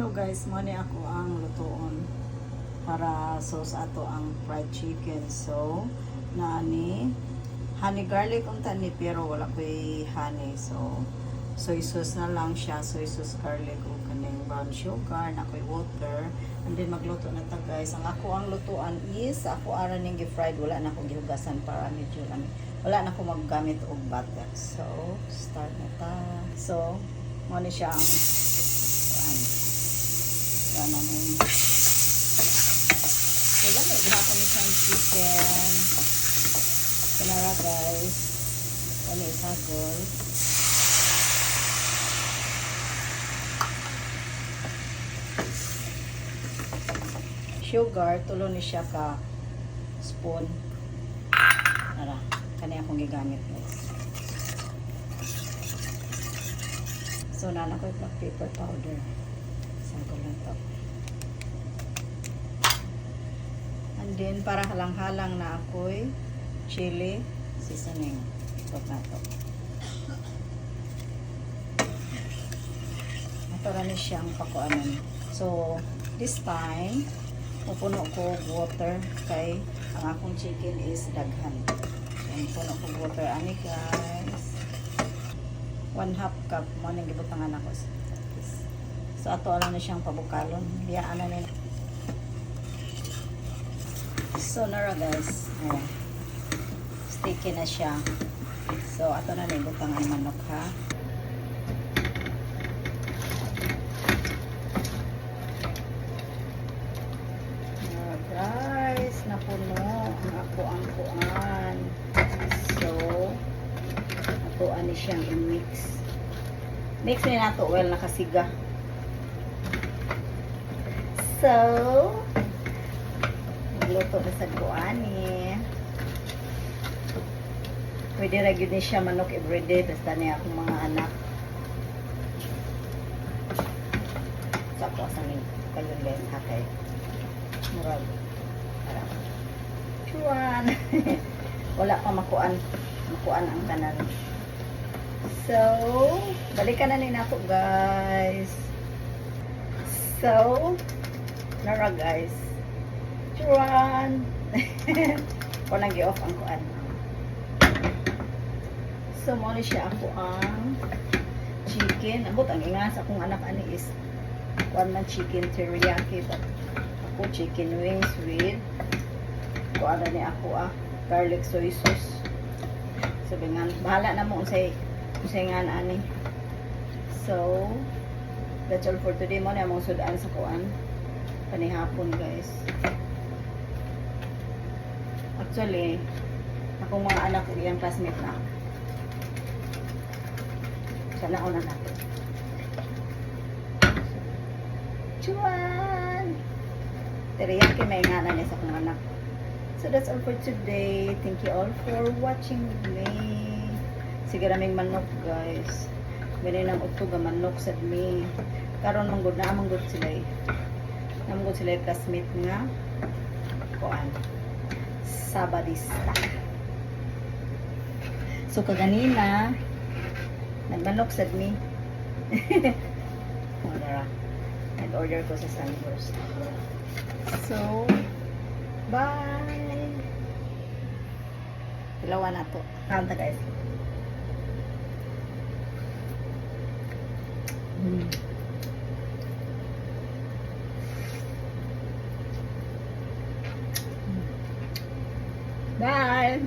So guys, mani ako ang lutoon para sauce ato ang fried chicken. So, nani honey garlic unta ni pero wala ko'y honey. So, soy sauce na lang siya, soy sauce garlic o kaning brown sugar, na ko'y water. And then magluto na ta guys. Ang ako ang lutuan is ako ara ning gi-fried, wala na ko gihugasan para medyo lang. Wala na ko maggamit og butter. So, start na ta. So, mani siya ang sana mo. So, lamig hapon ni siyang chicken. Kanara guys. Kani isagol. Sugar, tulo ni siya ka spoon. Ara, kani akong gigamit guys. So, nana ko black pepper powder. Sagol lang to. And then, para halang-halang na ako'y chili seasoning. Ikot na to. Ito rin siyang pakuanan. So, this time, pupuno ko water kay ang akong chicken is daghan. So, puno ko water. Ani guys. 1/2 cup. Mo nang gibutangan ako. So, ato lang na siyang pabukalon. Biyaan na nila. So, nara guys. Ayan. Sticky na siya. So, ato na nibutang ang manok ha. Nara guys. Napuno ang ako ang kuan. So, atoan ni siyang i-mix. Mix na nato. Well, nakasiga. So, magluto na sa guani. Pwede na yun siya manok everyday. Basta niya akong mga anak. So, ako asamin kayo guys. Hakay. Murag. Chuan. Wala pa makuan. Makuan ang kanan. So, balikan na nila ako guys. So, nara guys. Chuan. Walang gi-off ang kuan. So, muna siya ako ang chicken. Abot, ang ingas akong anak ani is kuan man chicken teriyaki. But ako chicken wings with kuan ni ako garlic soy sauce. Sabi nga, bahala na mo unsay nga na ani. So, that's all for today. Muna among sudan sa kuan. Panihapon guys. Actually, akong mga anak ko iyang classmate na. Sana una natin. Chuan! Teriyaki may ngana niya sa akong anak. So that's all for today. Thank you all for watching with me. Sige raming manok guys. Ganyan ang utog ang manok sa me. Karon manggod na manggod sila eh. Namgod sila yung classmate nga kuan Sabadista. So kaganina nagmanok sad mi. Nag-order ko sa Sunburst. So bye. Ilawan na to. Kanta guys. Bye.